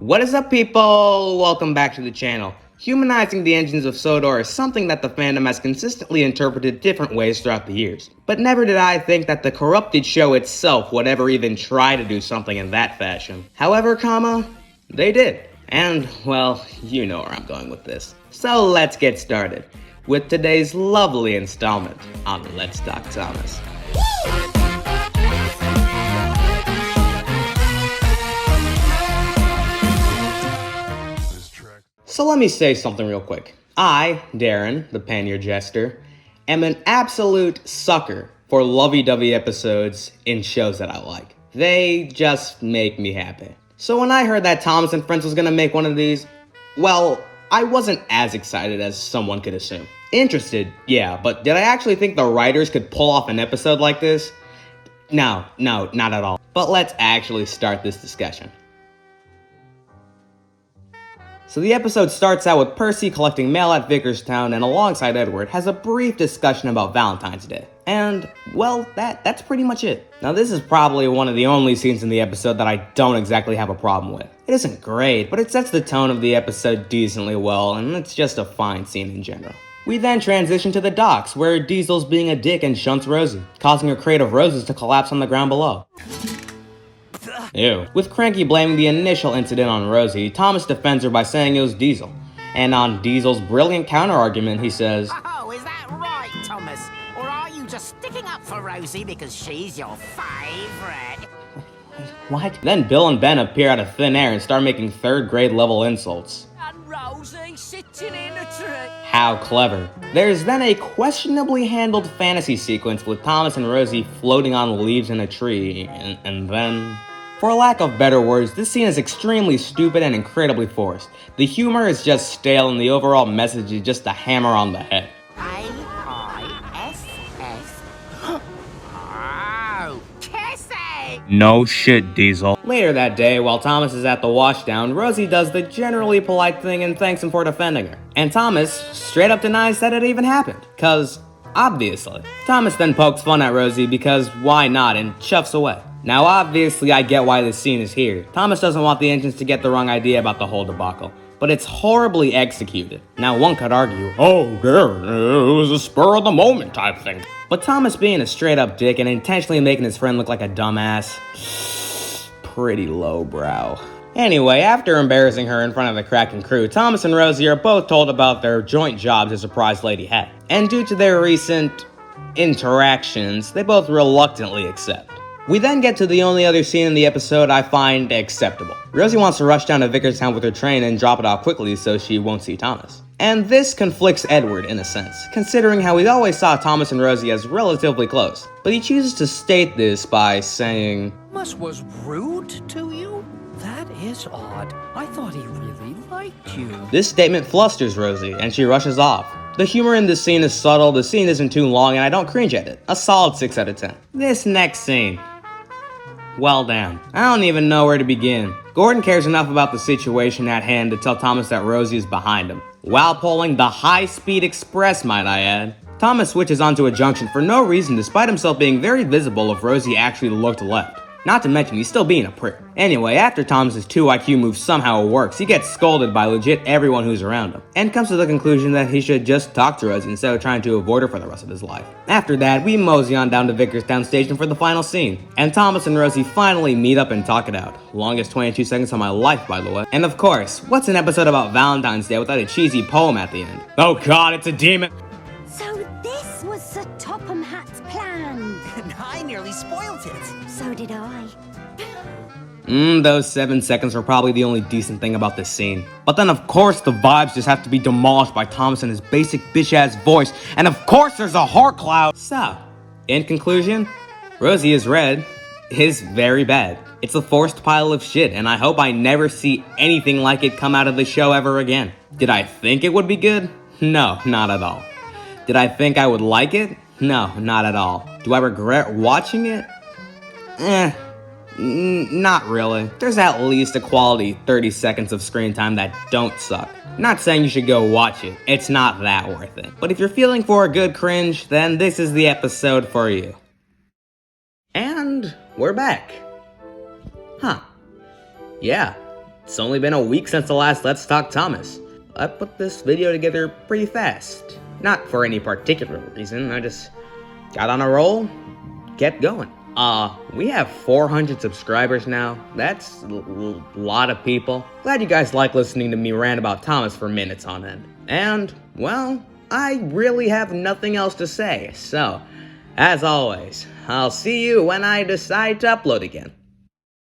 What is up, people? Welcome back to the channel. Humanizing the engines of Sodor is something that the fandom has consistently interpreted different ways throughout the years. But never did I think that the corrupted show itself would ever even try to do something in that fashion. However, they did. And, well, you know where I'm going with this. So let's get started with today's lovely installment on Let's Talk Thomas. So let me say something real quick. I, Darren, the Pannier Jester, am an absolute sucker for lovey-dovey episodes in shows that I like. They just make me happy. So when I heard that Thomas and Friends was gonna make one of these, well, I wasn't as excited as someone could assume. Interested, yeah, but did I actually think the writers could pull off an episode like this? No, not at all. But let's actually start this discussion. So the episode starts out with Percy collecting mail at Vickerstown and alongside Edward has a brief discussion about Valentine's Day. And, well, that's pretty much it. Now this is probably one of the only scenes in the episode that I don't exactly have a problem with. It isn't great, but it sets the tone of the episode decently well, and it's just a fine scene in general. We then transition to the docks, where Diesel's being a dick and shunts Rosie, causing her crate of roses to collapse on the ground below. Ew. With Cranky blaming the initial incident on Rosie, Thomas defends her by saying it was Diesel. And on Diesel's brilliant counter-argument, he says, "Oh, is that right, Thomas? Or are you just sticking up for Rosie because she's your favorite?" What? Then Bill and Ben appear out of thin air and start making third-grade level insults. And Rosie sitting in a tree. How clever. There's then a questionably handled fantasy sequence with Thomas and Rosie floating on leaves in a tree, and then... For lack of better words, this scene is extremely stupid and incredibly forced. The humor is just stale and the overall message is just a hammer on the head. A-I-S-S. Oh, kissing! No shit, Diesel. Later that day, while Thomas is at the washdown, Rosie does the generally polite thing and thanks him for defending her. And Thomas straight up denies that it even happened, cause obviously. Thomas then pokes fun at Rosie because why not and chuffs away. Now obviously I get why this scene is here. Thomas doesn't want the engines to get the wrong idea about the whole debacle, but it's horribly executed. Now one could argue, oh yeah, it was a spur of the moment type thing. But Thomas being a straight up dick and intentionally making his friend look like a dumbass, pretty lowbrow. Anyway, after embarrassing her in front of the Kraken crew, Thomas and Rosie are both told about their joint jobs as surprise lady had. And due to their recent interactions, they both reluctantly accept. We then get to the only other scene in the episode I find acceptable. Rosie wants to rush down to Vickerstown with her train and drop it off quickly so she won't see Thomas. And this conflicts Edward in a sense, considering how he always saw Thomas and Rosie as relatively close. But he chooses to state this by saying, "Thomas was rude to you? That is odd. I thought he really liked you." This statement flusters Rosie, and she rushes off. The humor in this scene is subtle, the scene isn't too long, and I don't cringe at it. A solid 6 out of 10. This next scene. Well, damn. I don't even know where to begin. Gordon cares enough about the situation at hand to tell Thomas that Rosie is behind him, while pulling the high-speed express, might I add. Thomas switches onto a junction for no reason despite himself being very visible if Rosie actually looked left. Not to mention, he's still being a prick. Anyway, after Thomas's 2 IQ move somehow works, he gets scolded by legit everyone who's around him, and comes to the conclusion that he should just talk to Rosie instead of trying to avoid her for the rest of his life. After that, we mosey on down to Vickerstown Station for the final scene, and Thomas and Rosie finally meet up and talk it out. Longest 22 seconds of my life, by the way. And of course, what's an episode about Valentine's Day without a cheesy poem at the end? Oh god, it's a demon! So this was Sir Topham Hatt's plan. And I nearly spoiled it. So did I. Those 7 seconds were probably the only decent thing about this scene. But then of course the vibes just have to be demolished by Thomas and his basic bitch-ass voice, and of course there's a heart cloud! So, in conclusion, Rosie is red is very bad. It's a forced pile of shit, and I hope I never see anything like it come out of the show ever again. Did I think it would be good? No, not at all. Did I think I would like it? No, not at all. Do I regret watching it? Not really. There's at least a quality 30 seconds of screen time that don't suck. Not saying you should go watch it, it's not that worth it. But if you're feeling for a good cringe, then this is the episode for you. And we're back. Huh. Yeah, It's only been a week since the last Let's Talk Thomas. I put this video together pretty fast. Not for any particular reason, I just got on a roll, kept going. We have 400 subscribers now. That's a lot of people. Glad you guys like listening to me rant about Thomas for minutes on end. And, well, I really have nothing else to say, so, as always, I'll see you when I decide to upload again.